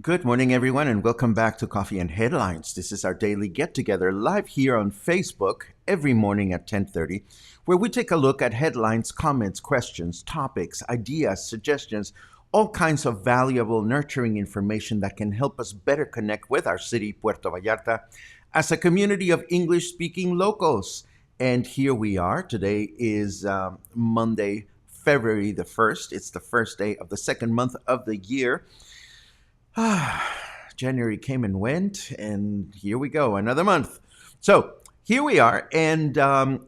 Good morning, everyone, and welcome back to Coffee and Headlines. This is our daily get-together live here on Facebook every morning at 10:30, where we take a look at headlines, comments, questions, topics, ideas, suggestions, all kinds of valuable, nurturing information that can help us better connect with our city, Puerto Vallarta, as a community of English-speaking locals. And here we are. Today is Monday, February the 1st. It's the first day of the second month of the year. January came and went, and here we go, another month. So here we are, and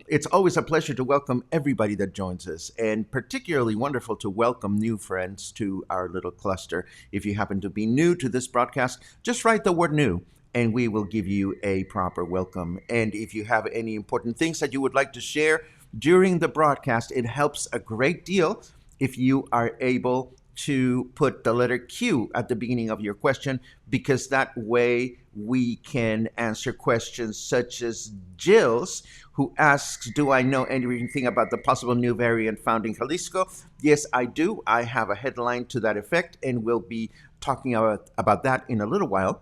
it's always a pleasure to welcome everybody that joins us, and particularly wonderful to welcome new friends to our little cluster. If you happen to be new to this broadcast, just write the word new, and we will give you a proper welcome. And if you have any important things that you would like to share during the broadcast, it helps a great deal if you are able to put the letter Q at the beginning of your question, because that way we can answer questions such as Jill's, who asks, do I know anything about the possible new variant found in Jalisco? Yes, I do. I have a headline to that effect, and we'll be talking about that in a little while.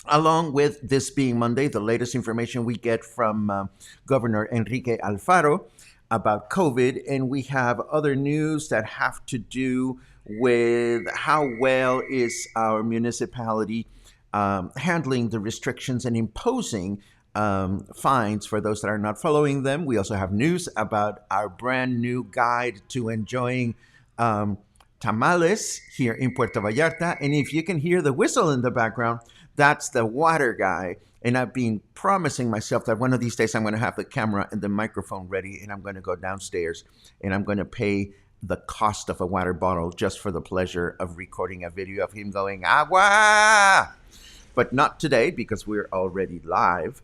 Along with this being Monday, the latest information we get from Governor Enrique Alfaro about COVID, and we have other news that have to do with how well is our municipality handling the restrictions and imposing fines for those that are not following them. We also have news about our brand new guide to enjoying tamales here in Puerto Vallarta. And if you can hear the whistle in the background, that's the water guy. And I've been promising myself that one of these days I'm going to have the camera and the microphone ready, and I'm going to go downstairs and I'm going to pay the cost of a water bottle just for the pleasure of recording a video of him going, agua! But not today, because we're already live.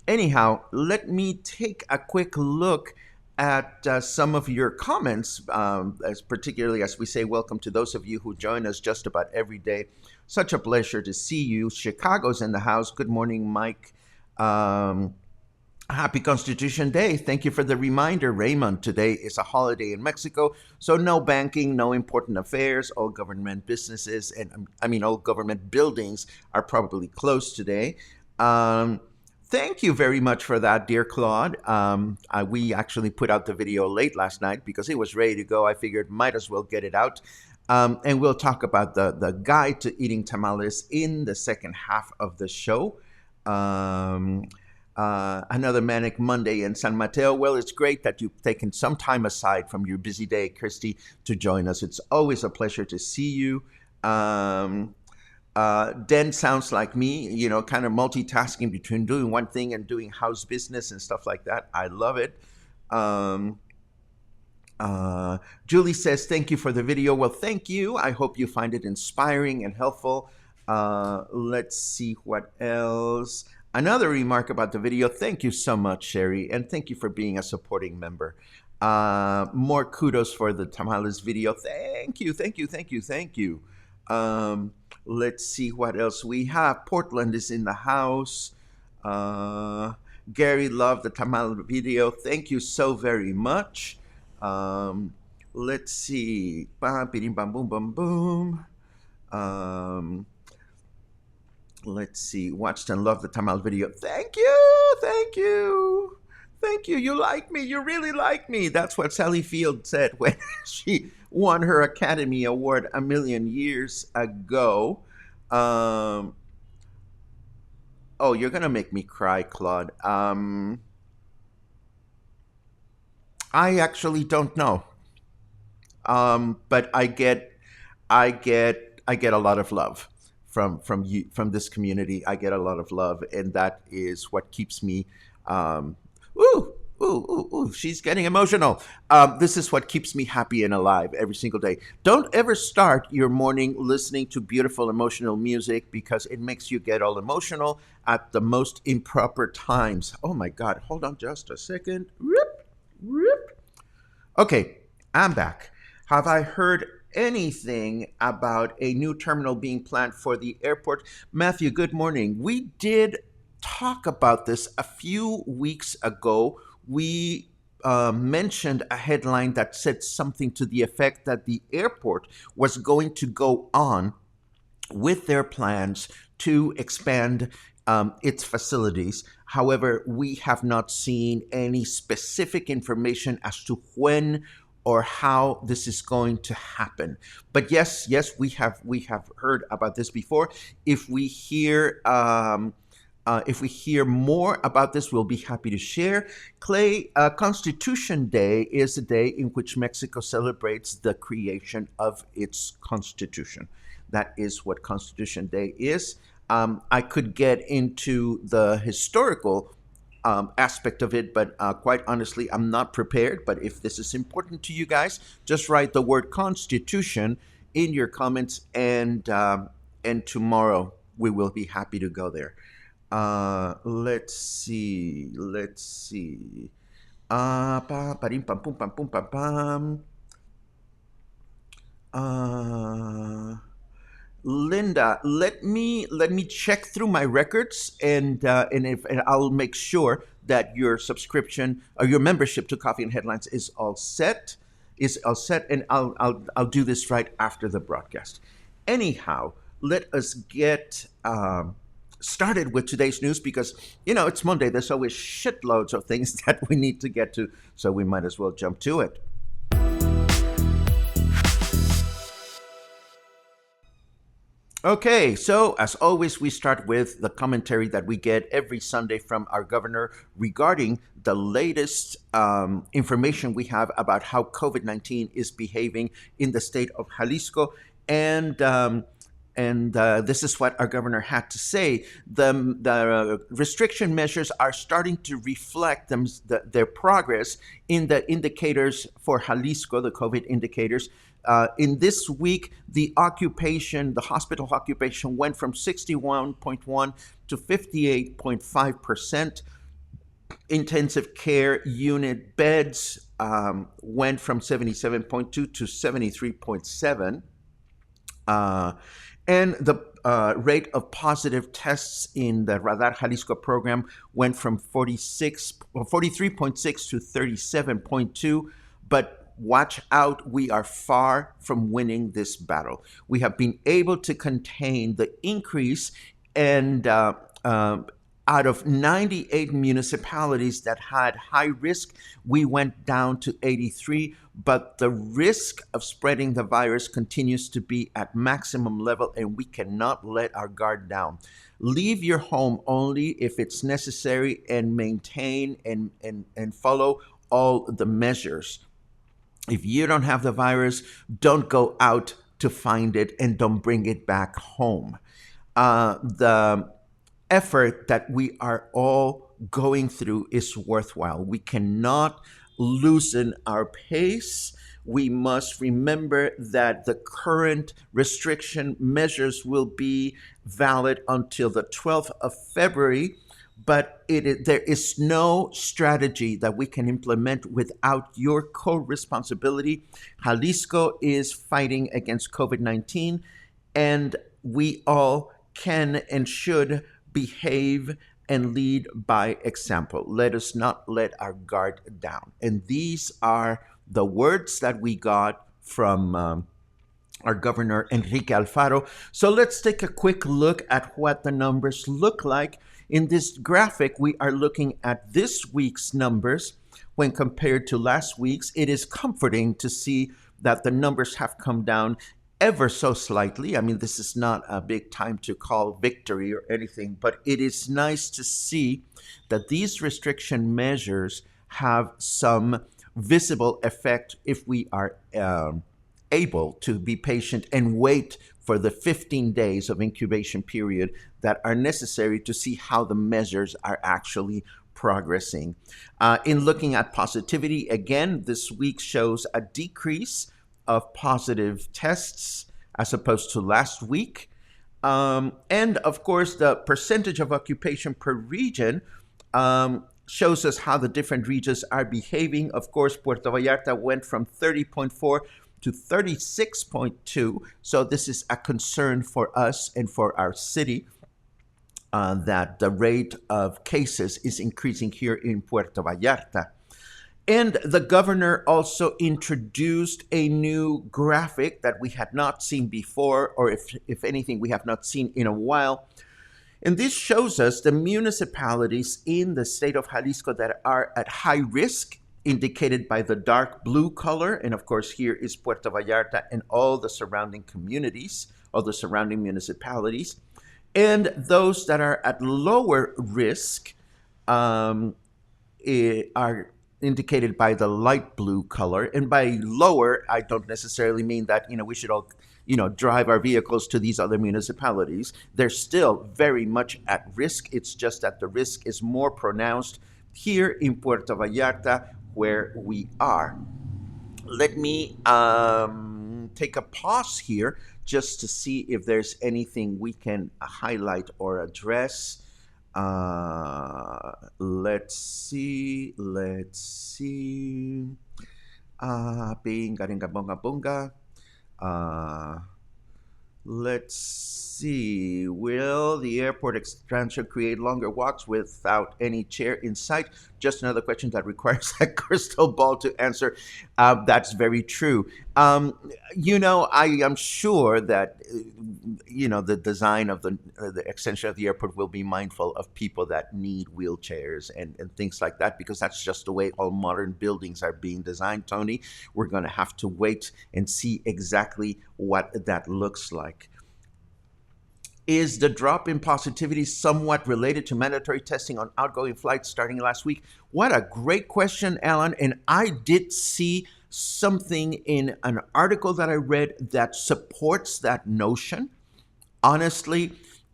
Anyhow, let me take a quick look at some of your comments, particularly as we say welcome to those of you who join us just about every day. Such a pleasure to see you. Chicago's in the house. Good morning, Mike. Happy Constitution Day. Thank you for the reminder, Raymond. Today is a holiday in Mexico, so no banking, no important affairs. All government businesses, and all government buildings are probably closed today. Thank you very much for that, dear Claude. We actually put out the video late last night because it was ready to go. I figured might as well get it out. And we'll talk about the guide to eating tamales in the second half of the show. Another manic Monday in San Mateo. Well, it's great that you've taken some time aside from your busy day, Christy, to join us. It's always a pleasure to see you. Den sounds like me, kind of multitasking between doing one thing and doing house business and stuff like that. I love it. Julie says, thank you for the video. Well, thank you. I hope you find it inspiring and helpful. Let's see what else. Another remark about the video. Thank you so much, Sherry, and thank you for being a supporting member. More kudos for the tamales video. Thank you. Let's see what else we have. Portland is in the house. Uh, Gary loved the tamal video. Thank you so very much. Let's see. Bam, biding, bam, boom, bam, boom. Um, let's see. Watched and loved the tamal video. Thank you. Thank you. Thank you. You like me. You really like me. That's what Sally Field said when she won her Academy Award a million years ago. Um, oh, you're going to make me cry, Claude. I actually don't know. But I get a lot of love from you, from this community. I get a lot of love, and that is what keeps me. Um, ooh, ooh! She's getting emotional. This is what keeps me happy and alive every single day. Don't ever start your morning listening to beautiful emotional music because it makes you get all emotional at the most improper times. Oh my God! Hold on just a second. Rip, rip. Okay, I'm back. Have I heard anything about a new terminal being planned for the airport? Matthew, good morning. We did talk about this a few weeks ago. We mentioned a headline that said something to the effect that the airport was going to go on with their plans to expand its facilities. However, we have not seen any specific information as to when or how this is going to happen. But yes, we have heard about this before. If we hear more about this, we'll be happy to share. Clay, Constitution Day is a day in which Mexico celebrates the creation of its constitution. That is what Constitution Day is. I could get into the historical aspect of it, but quite honestly, I'm not prepared. But if this is important to you guys, just write the word Constitution in your comments, and tomorrow we will be happy to go there. Let's see. Parim, pam, pum, pam, pum, pam, pam. Linda, let me check through my records, and I'll make sure that your subscription or your membership to Coffee and Headlines is all set. And I'll do this right after the broadcast. Anyhow, let us get started with today's news because it's Monday. There's always shitloads of things that we need to get to, so we might as well jump to it. Okay, so as always, we start with the commentary that we get every Sunday from our governor regarding the latest information we have about how COVID-19 is behaving in the state of Jalisco. And this is what our governor had to say. The restriction measures are starting to reflect their progress in the indicators for Jalisco, the COVID indicators. In this week, the hospital occupation went from 61.1 to 58.5%. Intensive care unit beds went from 77.2 to 73.7. And the rate of positive tests in the Radar Jalisco program went from 43.6 to 37.2. But watch out, we are far from winning this battle. We have been able to contain the increase, and out of 98 municipalities that had high risk, we went down to 83, but the risk of spreading the virus continues to be at maximum level, and we cannot let our guard down. Leave your home only if it's necessary, and maintain and follow all the measures. If you don't have the virus, don't go out to find it, and don't bring it back home. The effort that we are all going through is worthwhile. We cannot loosen our pace. We must remember that the current restriction measures will be valid until the 12th of February. But there is no strategy that we can implement without your co-responsibility. Jalisco is fighting against COVID-19, and we all can and should behave and lead by example. Let us not let our guard down. And these are the words that we got from our governor, Enrique Alfaro. So let's take a quick look at what the numbers look like. In this graphic, we are looking at this week's numbers when compared to last week's. It is comforting to see that the numbers have come down ever so slightly. I mean, this is not a big time to call victory or anything, but it is nice to see that these restriction measures have some visible effect if we are able to be patient and wait for the 15 days of incubation period that are necessary to see how the measures are actually progressing. In looking at positivity, again, this week shows a decrease of positive tests as opposed to last week. And of course, the percentage of occupation per region shows us how the different regions are behaving. Of course, Puerto Vallarta went from 30.4 to 36.2. So this is a concern for us and for our city. That the rate of cases is increasing here in Puerto Vallarta. And the governor also introduced a new graphic that we had not seen before, or if anything, we have not seen in a while. And this shows us the municipalities in the state of Jalisco that are at high risk, indicated by the dark blue color. And of course, here is Puerto vallarta and all the surrounding communities, all the surrounding municipalities. And those that are at lower risk are indicated by the light blue color. And by lower, I don't necessarily mean that, we should all, drive our vehicles to these other municipalities. They're still very much at risk. It's just that the risk is more pronounced here in Puerto Vallarta, where we are. Let me take a pause here just to see if there's anything we can highlight or address. Let's see. Binga, dinga, bunga, bunga. Let's see. Will the airport expansion create longer walks without any chair in sight? Just another question that requires a crystal ball to answer. That's very true. I am sure that, the design of the extension of the airport will be mindful of people that need wheelchairs and things like that, because that's just the way all modern buildings are being designed, Tony. We're going to have to wait and see exactly what that looks like. Is the drop in positivity somewhat related to mandatory testing on outgoing flights starting last week? What a great question, Alan. And I did see something in an article that I read that supports that notion. Honestly,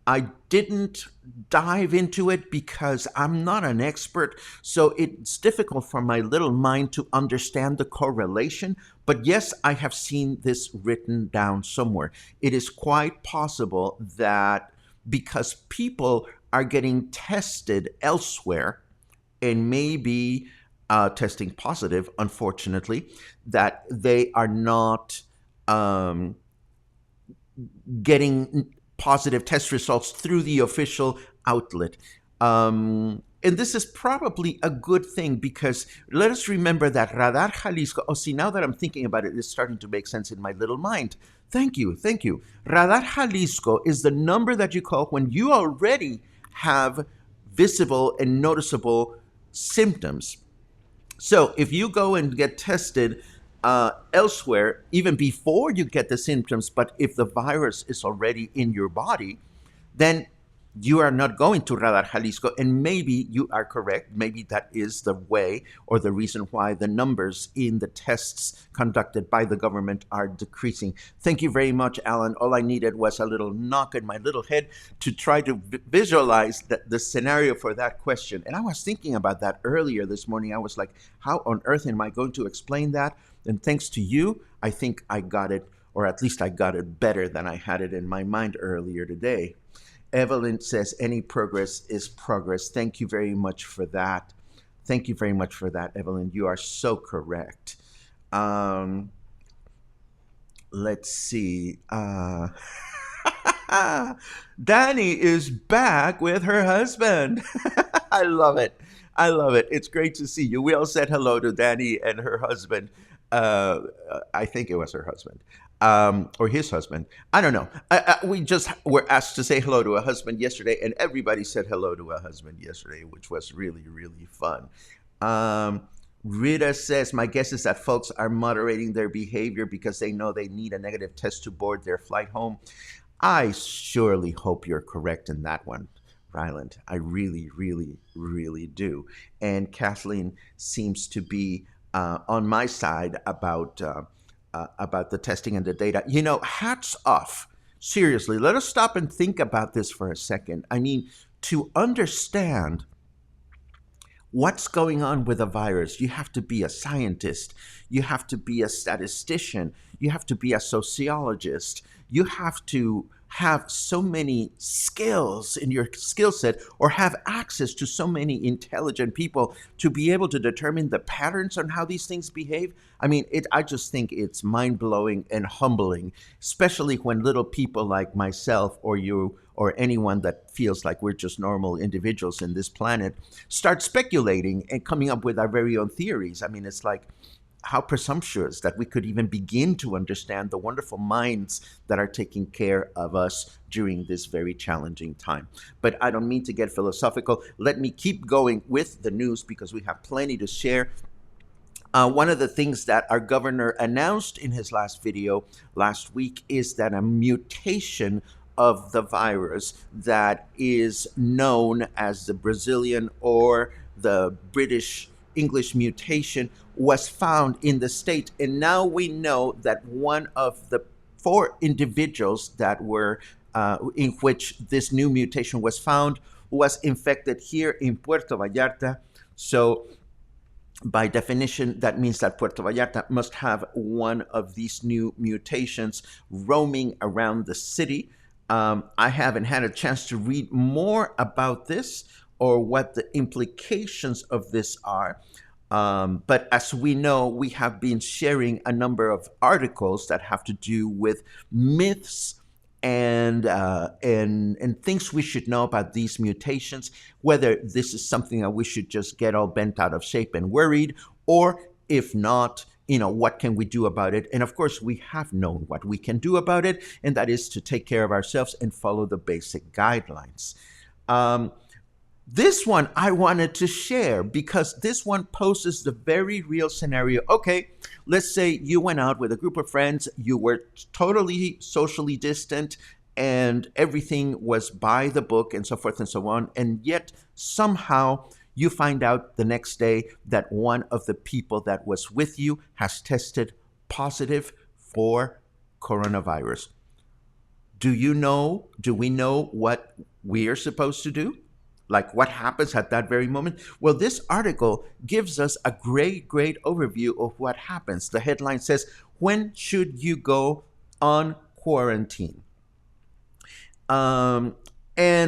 I didn't dive into it because I'm not an expert, so it's difficult for my little mind to understand the correlation. But yes, I have seen this written down somewhere. It is quite possible that because people are getting tested elsewhere and maybe testing positive, unfortunately, that they are not getting positive test results through the official outlet. And this is probably a good thing, because let us remember that Radar Jalisco, see, now that I'm thinking about it, it's starting to make sense in my little mind. Thank you. Radar Jalisco is the number that you call when you already have visible and noticeable symptoms. So if you go and get tested elsewhere, even before you get the symptoms, but if the virus is already in your body, then you are not going to Radar Jalisco. And maybe you are correct. Maybe that is the way or the reason why the numbers in the tests conducted by the government are decreasing. Thank you very much, Alan. All I needed was a little knock in my little head to try to visualize the scenario for that question. And I was thinking about that earlier this morning. I was like, how on earth am I going to explain that? And thanks to you, I think I got it, or at least I got it better than I had it in my mind earlier today. Evelyn says, any progress is progress. Thank you very much for that. Thank you very much for that, Evelyn. You are so correct. Let's see. Danny is back with her husband. I love it. I love it. It's great to see you. We all said hello to Danny and her husband. I think it was her husband. Or his husband. I don't know. We just were asked to say hello to a husband yesterday, and everybody said hello to a husband yesterday, which was really, really fun. Rita says, my guess is that folks are moderating their behavior because they know they need a negative test to board their flight home. I surely hope you're correct in that one, Ryland. I really, really, really do. And Kathleen seems to be on my side about the testing and the data. You know, hats off. Seriously, let us stop and think about this for a second. I mean, to understand what's going on with a virus, you have to be a scientist, you have to be a statistician, you have to be a sociologist, you have to have so many skills in your skill set or have access to so many intelligent people to be able to determine the patterns on how these things behave. I mean, I just think it's mind-blowing and humbling, especially when little people like myself or you or anyone that feels like we're just normal individuals in this planet start speculating and coming up with our very own theories. I mean, it's like, how presumptuous that we could even begin to understand the wonderful minds that are taking care of us during this very challenging time. But I don't mean to get philosophical. Let me keep going with the news because we have plenty to share. One of the things that our governor announced in his last video last week is that a mutation of the virus that is known as the Brazilian or the British English mutation was found in the state. And now we know that one of the 4 individuals that were in which this new mutation was found was infected here in Puerto Vallarta. So by definition, that means that Puerto Vallarta must have one of these new mutations roaming around the city. I haven't had a chance to read more about this or what the implications of this are. But as we know, we have been sharing a number of articles that have to do with myths and things we should know about these mutations, whether this is something that we should just get all bent out of shape and worried, or if not, you know, what can we do about it? And of course, we have known what we can do about it, and that is to take care of ourselves and follow the basic guidelines. This one I wanted to share because this one poses the very real scenario. Okay, let's say you went out with a group of friends, you were totally socially distant, and everything was by the book and so forth and so on, and yet somehow you find out the next day that one of the people that was with you has tested positive for coronavirus. Do we know what we are supposed to do? Like what happens at that very moment? Well, this article gives us a great overview of what happens. The headline says, when should you go on quarantine? And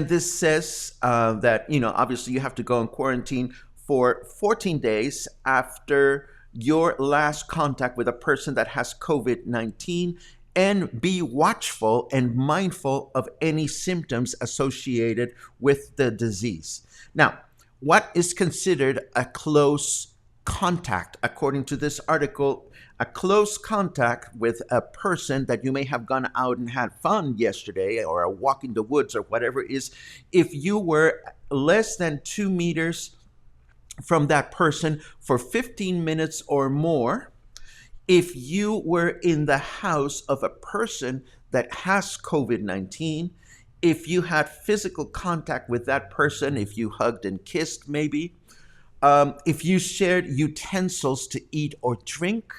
this says that, you know, obviously you have to go on quarantine for 14 days after your last contact with a person that has COVID-19, and be watchful and mindful of any symptoms associated with the disease. Now, what is considered a close contact? According to this article, a close contact with a person that you may have gone out and had fun yesterday, or a walk in the woods, or whatever it is, if you were less than 2 meters from that person for 15 minutes or more, if you were in the house of a person that has COVID-19, if you had physical contact with that person, if you hugged and kissed maybe, if you shared utensils to eat or drink,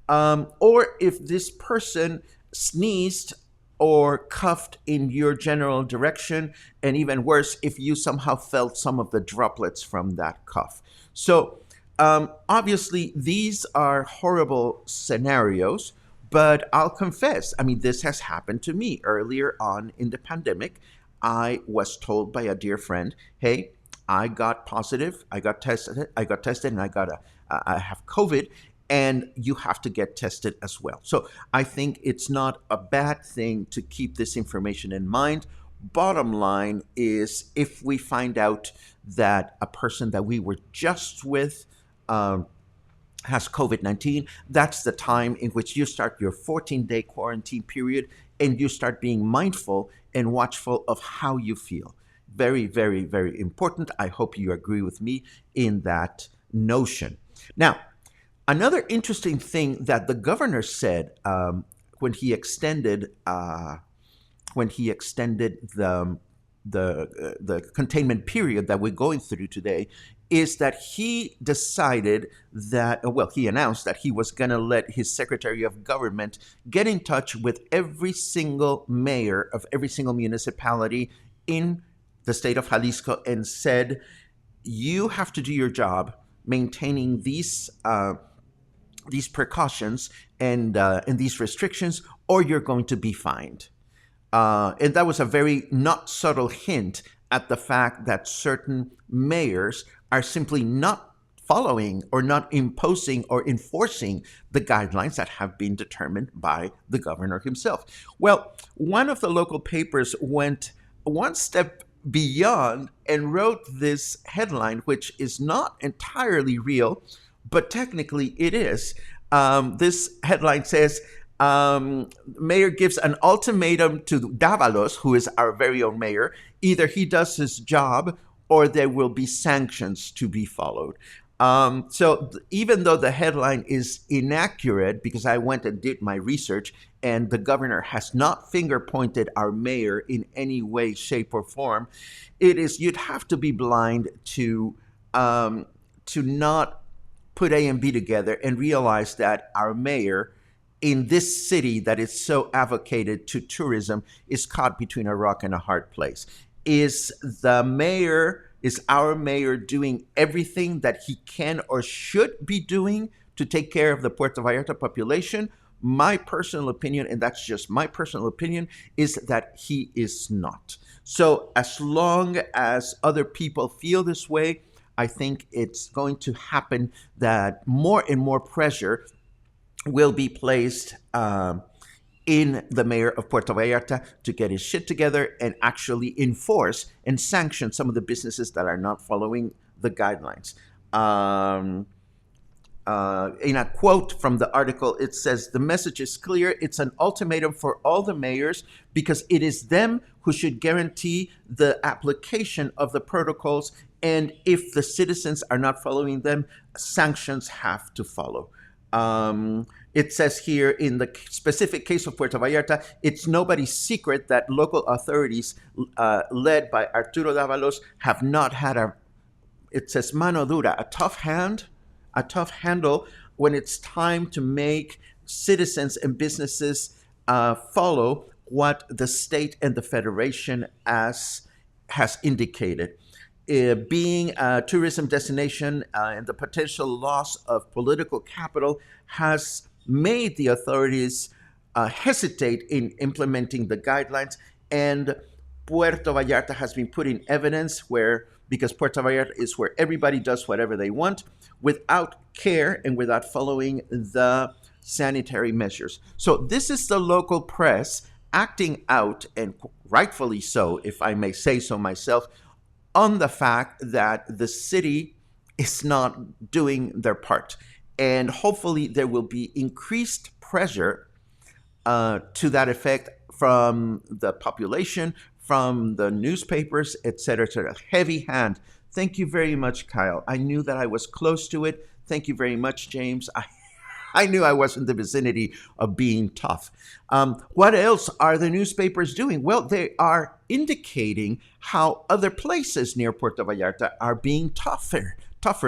or if this person sneezed or coughed in your general direction, and even worse, if you somehow felt some of the droplets from that cough. So obviously, these are horrible scenarios, but I'll confess, I mean, this has happened to me earlier on in the pandemic. I was told by a dear friend, hey, I got positive, I got tested, and I have COVID. and you have to get tested as well. So I think it's not a bad thing to keep this information in mind. Bottom line is, if we find out that a person that we were just with has COVID 19, that's the time in which you start your 14-day quarantine period and you start being mindful and watchful of how you feel. Very, very, very important. I hope you agree with me in that notion. Now, another interesting thing that the governor said when he extended the containment period that we're going through today is that he decided that, well, he announced that he was going to let his Secretary of Government get in touch with every single mayor of every single municipality in the state of Jalisco and said, you have to do your job maintaining these precautions and these restrictions, or you're going to be fined. And that was a very not subtle hint at the fact that certain mayors are simply not following or not imposing or enforcing the guidelines that have been determined by the governor himself. Well, one of the local papers went one step beyond and wrote this headline, which is not entirely real, but technically it is. This headline says, mayor gives an ultimatum to Davalos, who is our very own mayor. Either he does his job or there will be sanctions to be followed. So even though the headline is inaccurate, because I went and did my research and the governor has not finger pointed our mayor in any way, shape, or form, you'd have to be blind to not put A and B together and realize that our mayor in this city that is so advocated to tourism is caught between a rock and a hard place. Is our mayor doing everything that he can or should be doing to take care of the Puerto Vallarta population? My personal opinion, and that's just my personal opinion, is that he is not. So as long as other people feel this way, I think it's going to happen that more and more pressure will be placed in the mayor of Puerto Vallarta to get his shit together and actually enforce and sanction some of the businesses that are not following the guidelines. In a quote from the article, it says, the message is clear. It's an ultimatum for all the mayors because it is them who should guarantee the application of the protocols. And if the citizens are not following them, sanctions have to follow. It says here, in the specific case of Puerto Vallarta, it's nobody's secret that local authorities led by Arturo Davalos have not had it says mano dura, a tough handle when it's time to make citizens and businesses follow what the state and the federation has indicated. Being a tourism destination and the potential loss of political capital has made the authorities hesitate in implementing the guidelines, and Puerto Vallarta has been put in evidence because Puerto Vallarta is where everybody does whatever they want without care and without following the sanitary measures. So this is the local press acting out, and rightfully so, if I may say so myself, on the fact that the city is not doing their part. And hopefully there will be increased pressure to that effect from the population, from the newspapers, et cetera, et cetera. Heavy hand. Thank you very much, Kyle. I knew that I was close to it. Thank you very much, James. I knew I was in the vicinity of being tough. What else are the newspapers doing? Well, they are indicating how other places near Puerto Vallarta are being tougher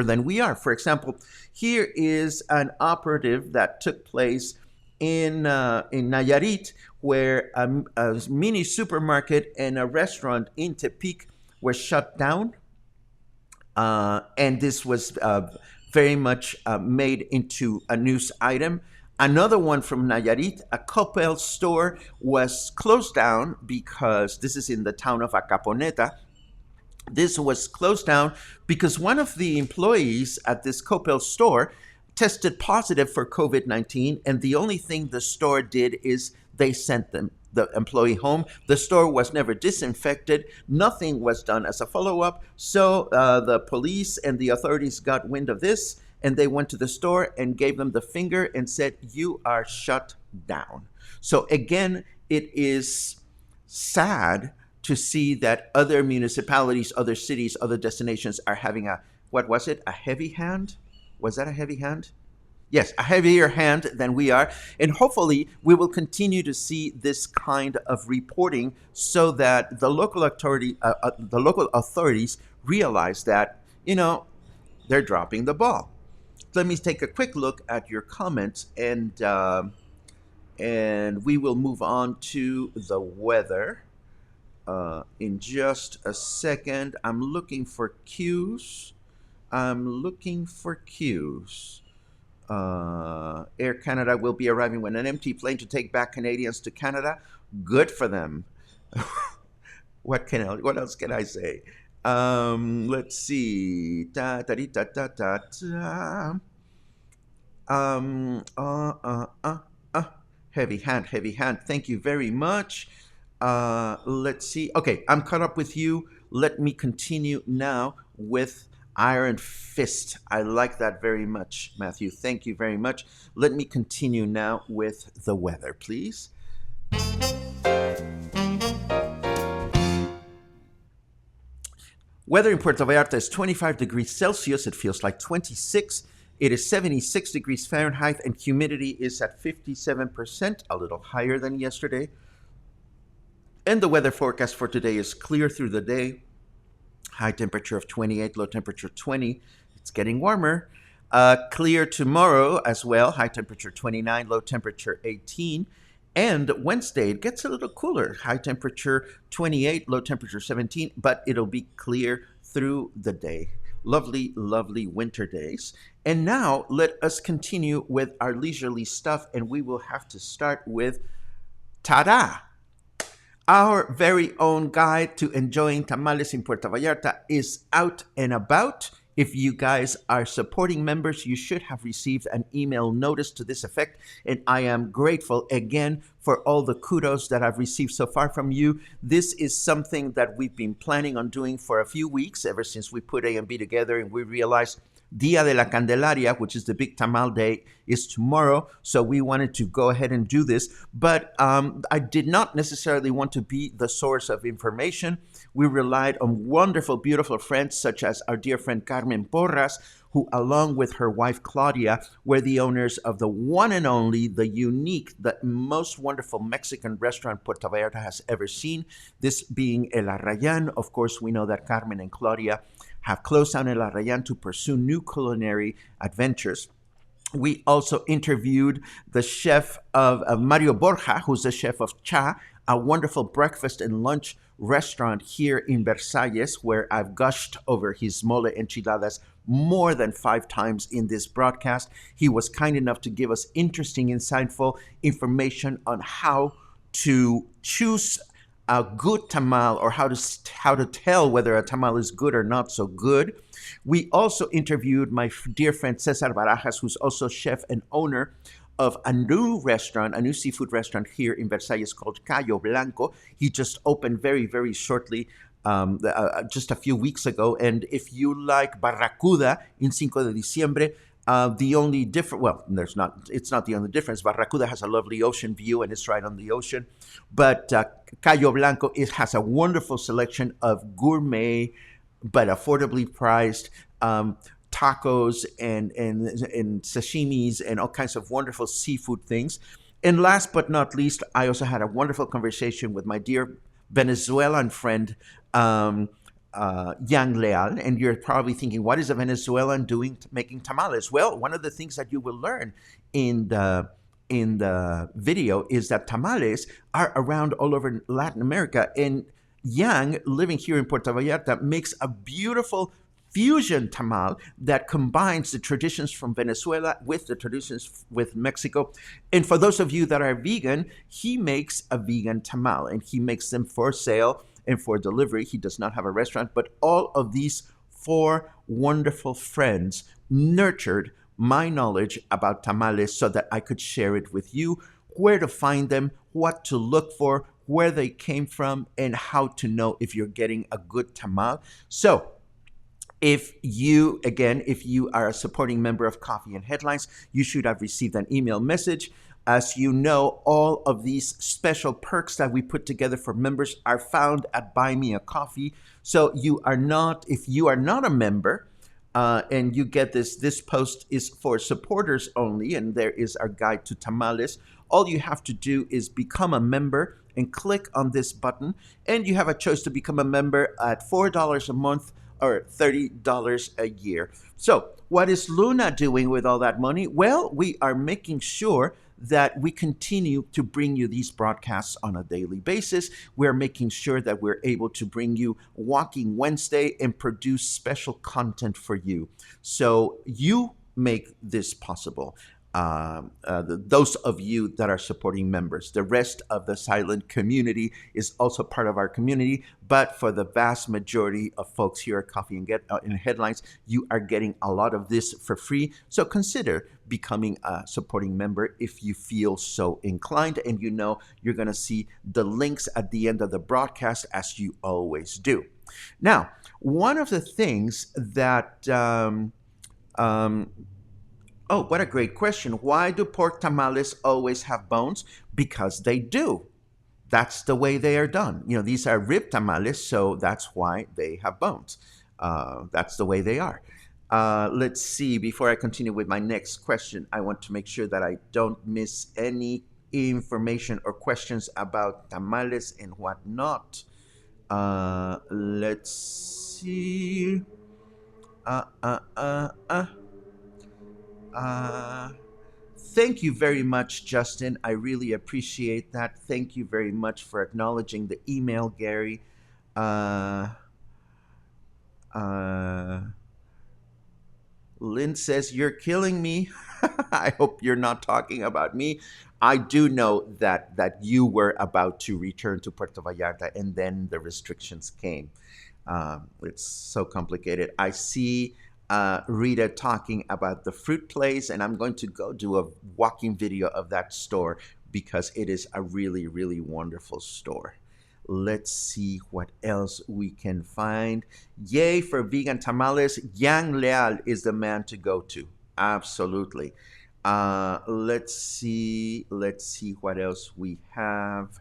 than we are. For example, here is an operative that took place in Nayarit, where a mini supermarket and a restaurant in Tepic were shut down. And this was very much made into a news item. Another one from Nayarit, a Coppel store was closed down because this is in the town of Acaponeta. This was closed down because one of the employees at this Coppel store tested positive for COVID-19, and the only thing the store did is they sent the employee home. The store was never disinfected. Nothing was done as a follow-up. So the police and the authorities got wind of this, and they went to the store and gave them the finger and said, "You are shut down." So again, it is sad to see that other municipalities, other cities, other destinations are having what was it, a heavy hand? Was that a heavy hand? Yes, a heavier hand than we are. And hopefully we will continue to see this kind of reporting so that the local authorities realize that, they're dropping the ball. Let me take a quick look at your comments, and we will move on to the weather in just a second. I'm looking for cues. Air Canada will be arriving with an empty plane to take back Canadians to Canada. Good for them. What else can I say? Let's see. Da, da, da, da, da, da. Heavy hand. Thank you very much. Let's see. Okay, I'm caught up with you. Let me continue now with Iron Fist. I like that very much, Matthew. Thank you very much. Let me continue now with the weather, please. Weather in Puerto Vallarta is 25 degrees Celsius. It feels like 26. It is 76 degrees Fahrenheit, and humidity is at 57%, a little higher than yesterday. And the weather forecast for today is clear through the day. High temperature of 28, low temperature 20. It's getting warmer. Clear tomorrow as well. High temperature 29, low temperature 18. And Wednesday, it gets a little cooler. High temperature 28, low temperature 17, but it'll be clear through the day. Lovely, lovely winter days. And now let us continue with our leisurely stuff, and we will have to start with ta-da! Our very own guide to enjoying tamales in Puerto Vallarta is out and about. If you guys are supporting members, you should have received an email notice to this effect, and I am grateful again for all the kudos that I've received so far from you. This is something that we've been planning on doing for a few weeks, ever since we put A and B together and we realized Dia de la Candelaria, which is the big tamal day, is tomorrow. So we wanted to go ahead and do this. But I did not necessarily want to be the source of information. We relied on wonderful, beautiful friends such as our dear friend Carmen Porras, who along with her wife Claudia were the owners of the one and only, the unique, the most wonderful Mexican restaurant Puerto Vallarta has ever seen, this being El Arrayán. Of course, we know that Carmen and Claudia have closed down El Arrayán to pursue new culinary adventures. We also interviewed the chef of Mario Borja, who's the chef of Cha, a wonderful breakfast and lunch restaurant here in Versalles, where I've gushed over his mole enchiladas more than 5 times in this broadcast. He was kind enough to give us interesting, insightful information on how to choose a good tamal, or how to tell whether a tamal is good or not so good. We also interviewed my dear friend Cesar Barajas, who's also chef and owner of a new restaurant, a new seafood restaurant here in Versalles called Cayo Blanco. He just opened very, very shortly, just a few weeks ago. And if you like barracuda in Cinco de Diciembre, the only difference, well, it's not the only difference. Barracuda has a lovely ocean view and it's right on the ocean. But Cayo Blanco, it has a wonderful selection of gourmet but affordably priced tacos and sashimis and all kinds of wonderful seafood things. And last but not least, I also had a wonderful conversation with my dear Venezuelan friend, Yang Leal. And you're probably thinking, what is a Venezuelan doing making tamales? Well, one of the things that you will learn in the video is that tamales are around all over Latin America. And Yang, living here in Puerto Vallarta, makes a beautiful fusion tamal that combines the traditions from Venezuela with the traditions with Mexico. And for those of you that are vegan, he makes a vegan tamal, and he makes them for sale and for delivery. He does not have a restaurant, but all of these 4 wonderful friends, nurtured my knowledge about tamales so that I could share it with you, where to find them, what to look for, where they came from, and how to know if you're getting a good tamal. So, if you, again, if you are a supporting member of Coffee and Headlines, you should have received an email message. As you know, all of these special perks that we put together for members are found at Buy Me a Coffee. So you are not, if you are not a member, and you get this post is for supporters only, and there is our guide to tamales. All you have to do is become a member and click on this button, and you have a choice to become a member at $4 a month or $30 a year. So, what is Luna doing with all that money? Well, we are making sure that we continue to bring you these broadcasts on a daily basis. We're making sure that we're able to bring you Walking Wednesday and produce special content for you. So you make this possible. Those of you that are supporting members. The rest of the silent community is also part of our community, but for the vast majority of folks here at Coffee and in Headlines, you are getting a lot of this for free. So consider becoming a supporting member if you feel so inclined, and you know you're going to see the links at the end of the broadcast as you always do. Now, one of the things that oh, what a great question. Why do pork tamales always have bones? Because they do. That's the way they are done. You know, these are rib tamales, so that's why they have bones. That's the way they are. Let's see. Before I continue with my next question, I want to make sure that I don't miss any information or questions about tamales and whatnot. Let's see. Thank you very much, Justin. I really appreciate that. Thank you very much for acknowledging the email, Gary. Lynn says, "You're killing me." I hope you're not talking about me. I do know that you were about to return to Puerto Vallarta, and then the restrictions came. It's so complicated. I see Rita talking about the fruit place, and I'm going to go do a walking video of that store because it is a really, really wonderful store. Let's see what else we can find. Yay for vegan tamales. Yang Leal is the man to go to. Absolutely. Let's see what else we have.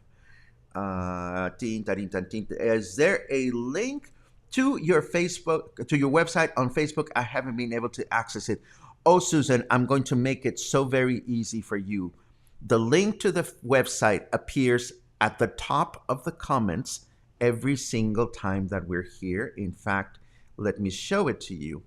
Is there a link to your Facebook, to your website on Facebook? I haven't been able to access it. Oh, Susan, I'm going to make it so very easy for you. The link to the website appears at the top of the comments every single time that we're here. In fact, let me show it to you.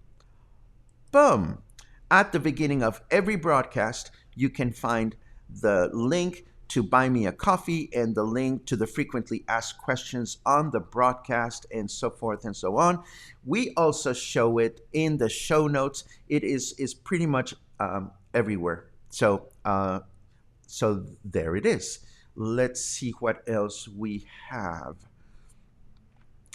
Boom. At the beginning of every broadcast, you can find the link to Buy Me a Coffee and the link to the frequently asked questions on the broadcast and so forth and so on. We also show it in the show notes. It is pretty much everywhere. So there it is. Let's see what else we have.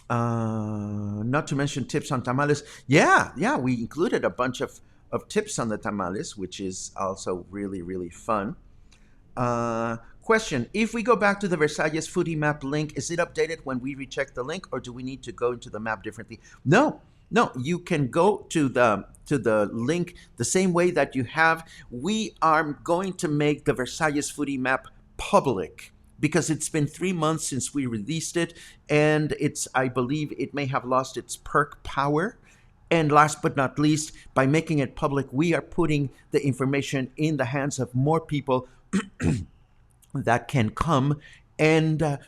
Not to mention tips on tamales. Yeah, we included a bunch of tips on the tamales, which is also really, really fun. Question, if we go back to the Versailles foodie map link, is it updated when we recheck the link, or do we need to go into the map differently? No, you can go to the link the same way that you have. We are going to make the Versailles foodie map public because it's been 3 months since we released it, and I believe it may have lost its perk power. And last but not least, by making it public, we are putting the information in the hands of more people that can come and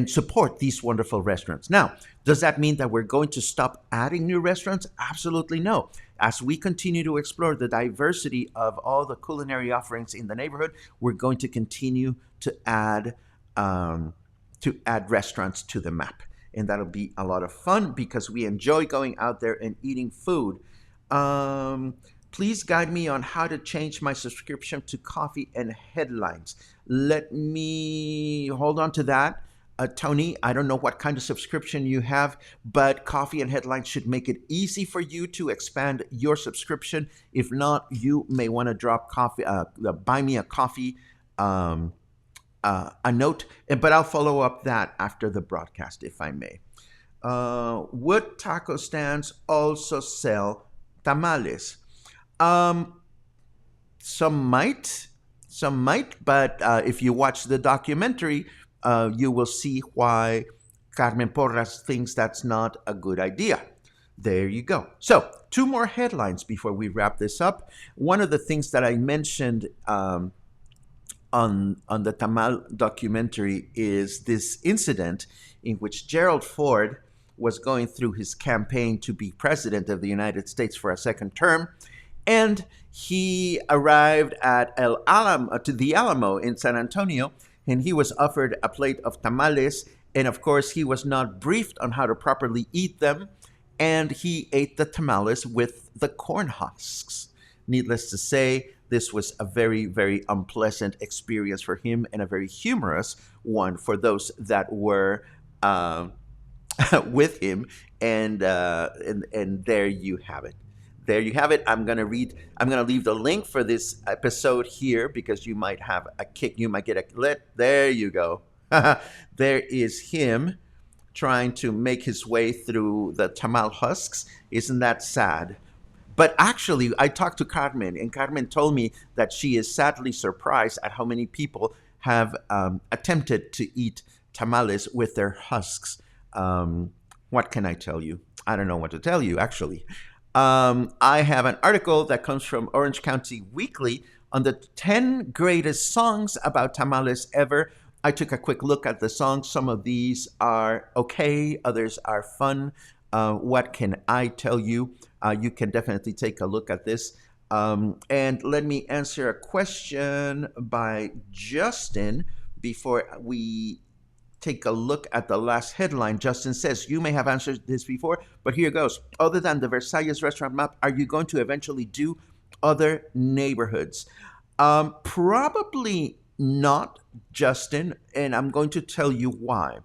support these wonderful restaurants. Now, does that mean that we're going to stop adding new restaurants? Absolutely no. As we continue to explore the diversity of all the culinary offerings in the neighborhood, we're going to continue to add restaurants to the map. And that'll be a lot of fun because we enjoy going out there and eating food. Please guide me on how to change my subscription to Coffee and Headlines. Let me hold on to that. Tony, I don't know what kind of subscription you have, but Coffee and Headlines should make it easy for you to expand your subscription. If not, you may want to drop coffee, buy me a coffee, um, a note, but I'll follow up that after the broadcast, if I may. Wood taco stands also sell tamales. Um, some might, some might, but if you watch the documentary, you will see why Carmen Porras thinks that's not a good idea. There you go. So, two more headlines before we wrap this up. One of the things that I mentioned on the Tamal documentary is this incident in which Gerald Ford was going through his campaign to be president of the United States for a second term, and he arrived at El Alamo, to the Alamo in San Antonio, and he was offered a plate of tamales, and of course he was not briefed on how to properly eat them, and he ate the tamales with the corn husks. Needless to say, this was a very, very unpleasant experience for him and a very humorous one for those that were with him. And there you have it. There you have it. I'm gonna read. I'm gonna leave the link for this episode here because you might have a kick. You might get a lit. There you go. There is him trying to make his way through the tamal husks. Isn't that sad? But actually, I talked to Carmen, and Carmen told me that she is sadly surprised at how many people have attempted to eat tamales with their husks. What can I tell you? I don't know what to tell you, actually. I have an article that comes from Orange County Weekly on the 10 greatest songs about tamales ever. I took a quick look at the songs. Some of these are okay, others are fun. What can I tell you? You can definitely take a look at this. And let me answer a question by Justin before we take a look at the last headline. Justin says, you may have answered this before, but here goes. Other than the Versailles restaurant map, are you going to eventually do other neighborhoods? Probably not, Justin, and I'm going to tell you why.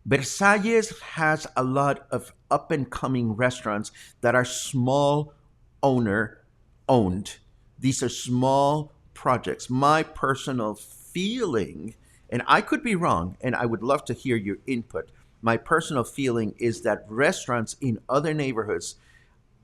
Versalles has a lot of up and coming restaurants that are small owner owned. These are small projects. My personal feeling, and I could be wrong, and I would love to hear your input. My personal feeling is that restaurants in other neighborhoods,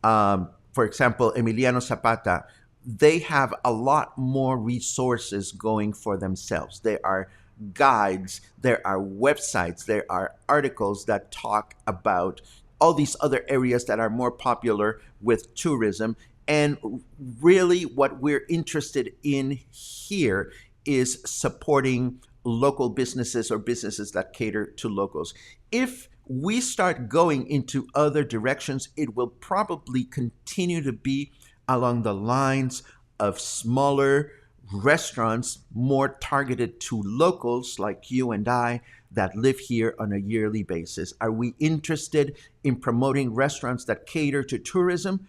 for example, Emiliano Zapata, they have a lot more resources going for themselves. They are guides, there are websites, there are articles that talk about all these other areas that are more popular with tourism. And really, what we're interested in here is supporting local businesses or businesses that cater to locals. If we start going into other directions, it will probably continue to be along the lines of smaller restaurants more targeted to locals like you and I that live here on a yearly basis. Are we interested in promoting restaurants that cater to tourism?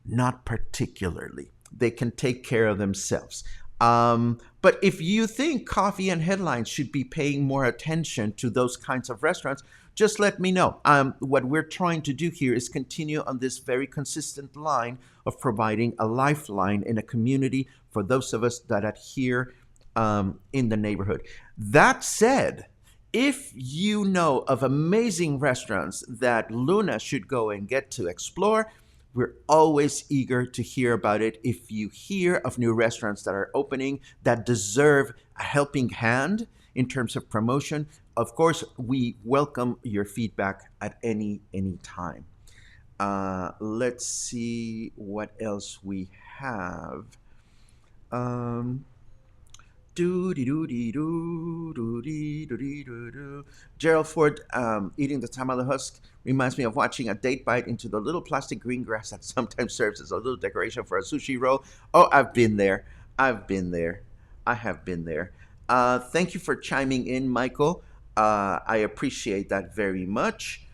Not particularly. They can take care of themselves. But if you think Coffee and Headlines should be paying more attention to those kinds of restaurants, just let me know. What we're trying to do here is continue on this very consistent line of providing a lifeline in a community for those of us that are here in the neighborhood. That said, if you know of amazing restaurants that Luna should go and get to explore, we're always eager to hear about it. If you hear of new restaurants that are opening that deserve a helping hand in terms of promotion, of course, we welcome your feedback at any time. Let's see what else we have. Gerald Ford eating the tamale husk reminds me of watching a date bite into the little plastic green grass that sometimes serves as a little decoration for a sushi roll. Oh, I've been there. I've been there. I have been there. Thank you for chiming in, Michael. I appreciate that very much.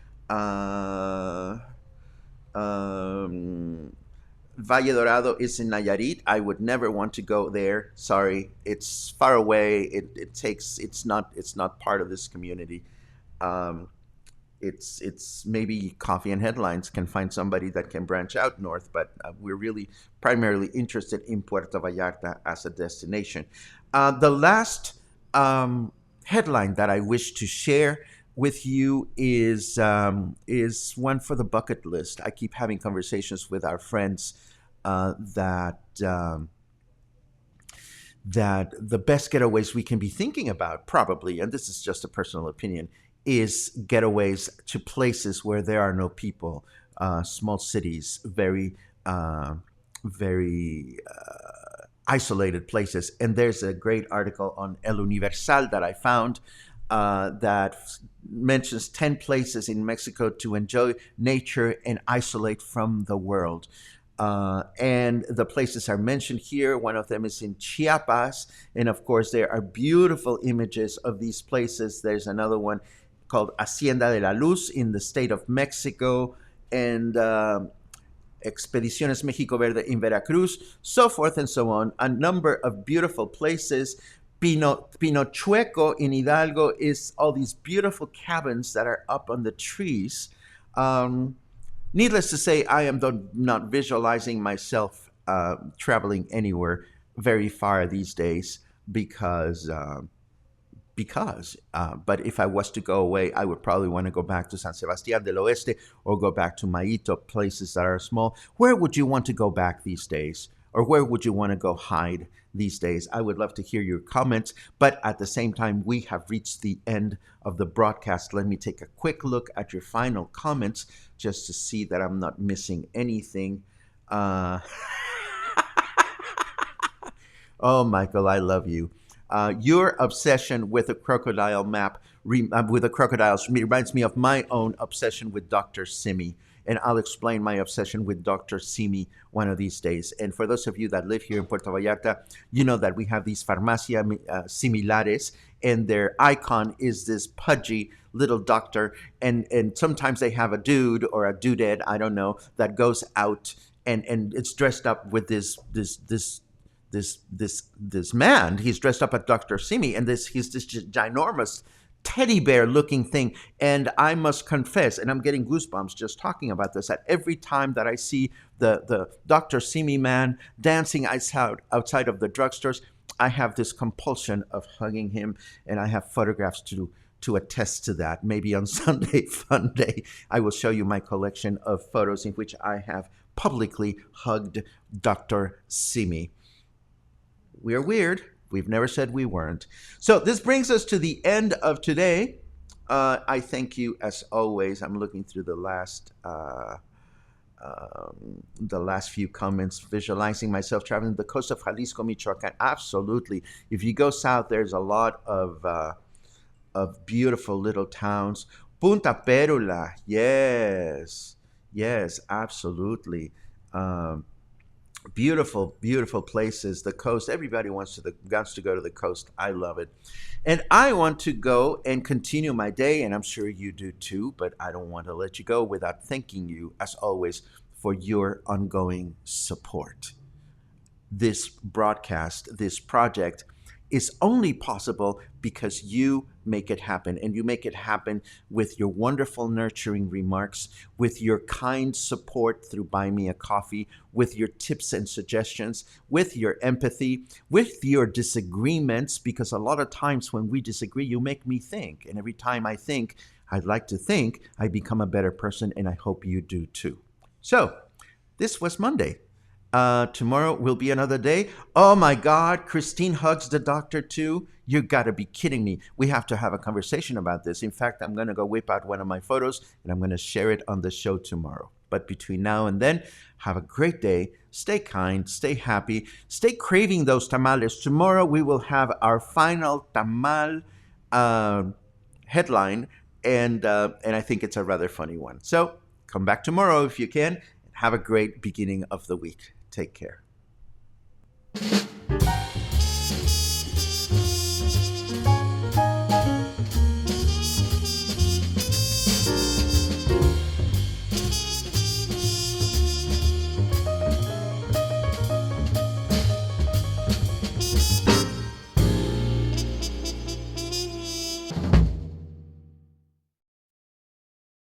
Valle Dorado is in Nayarit. I would never want to go there. Sorry, it's far away. It takes. It's not part of this community. Um, it's maybe Coffee and Headlines can find somebody that can branch out north, but we're really primarily interested in Puerto Vallarta as a destination. The last headline that I wish to share with you is one for the bucket list. I keep having conversations with our friends that the best getaways we can be thinking about, probably, and this is just a personal opinion, is getaways to places where there are no people, small cities, very isolated places. And there's a great article on El Universal that I found that mentions 10 places in Mexico to enjoy nature and isolate from the world. And the places are mentioned here. One of them is in Chiapas. And of course, there are beautiful images of these places. There's another one called Hacienda de la Luz in the state of Mexico, and Expediciones Mexico Verde in Veracruz, so forth and so on. A number of beautiful places. Pinochueco in Hidalgo is all these beautiful cabins that are up on the trees. Needless to say, I am not visualizing myself traveling anywhere very far these days but if I was to go away, I would probably want to go back to San Sebastián del Oeste or go back to Maito, places that are small. Where would you want to go back these days? Or where would you want to go hide these days? I would love to hear your comments, but at the same time, we have reached the end of the broadcast. Let me take a quick look at your final comments just to see that I'm not missing anything. Oh, Michael, I love you. Your obsession with a crocodile map, with the crocodiles, reminds me of my own obsession with Dr. Simi. And I'll explain my obsession with Dr. Simi one of these days. And for those of you that live here in Puerto Vallarta, you know that we have these farmacia similares, and their icon is this pudgy little doctor. And sometimes they have a dude or a dudette, I don't know, that goes out and it's dressed up with this man. He's dressed up as Dr. Simi, and he's this ginormous teddy bear looking thing. And I must confess, and I'm getting goosebumps just talking about this, that every time that I see the Dr. Simi man dancing outside of the drugstores, I have this compulsion of hugging him, and I have photographs to attest to that. Maybe on Sunday Fun Day, I will show you my collection of photos in which I have publicly hugged Dr. Simi. We're weird. We've never said we weren't. So this brings us to the end of today. I thank you as always. I'm looking through the last few comments, visualizing myself traveling the coast of Jalisco, Michoacan. Absolutely. If you go south, there's a lot of beautiful little towns. Punta Perula, yes, absolutely. Beautiful, beautiful places. The coast. Everybody wants to go to the coast. I love it, and I want to go and continue my day. And I'm sure you do too. But I don't want to let you go without thanking you, as always, for your ongoing support. This broadcast, this project, is only possible because you make it happen. And you make it happen with your wonderful, nurturing remarks, with your kind support through Buy Me a Coffee, with your tips and suggestions, with your empathy, with your disagreements, because a lot of times when we disagree, you make me think. And every time I think, I'd like to think, I become a better person, and I hope you do too. So, this was Monday. Tomorrow will be another day. Oh my God, Christine hugs the doctor too. You gotta be kidding me. We have to have a conversation about this. In fact, I'm gonna go whip out one of my photos and I'm gonna share it on the show tomorrow. But between now and then, have a great day. Stay kind, stay happy, stay craving those tamales. Tomorrow we will have our final tamal headline, and I think it's a rather funny one. So come back tomorrow if you can. Have a great beginning of the week. Take care.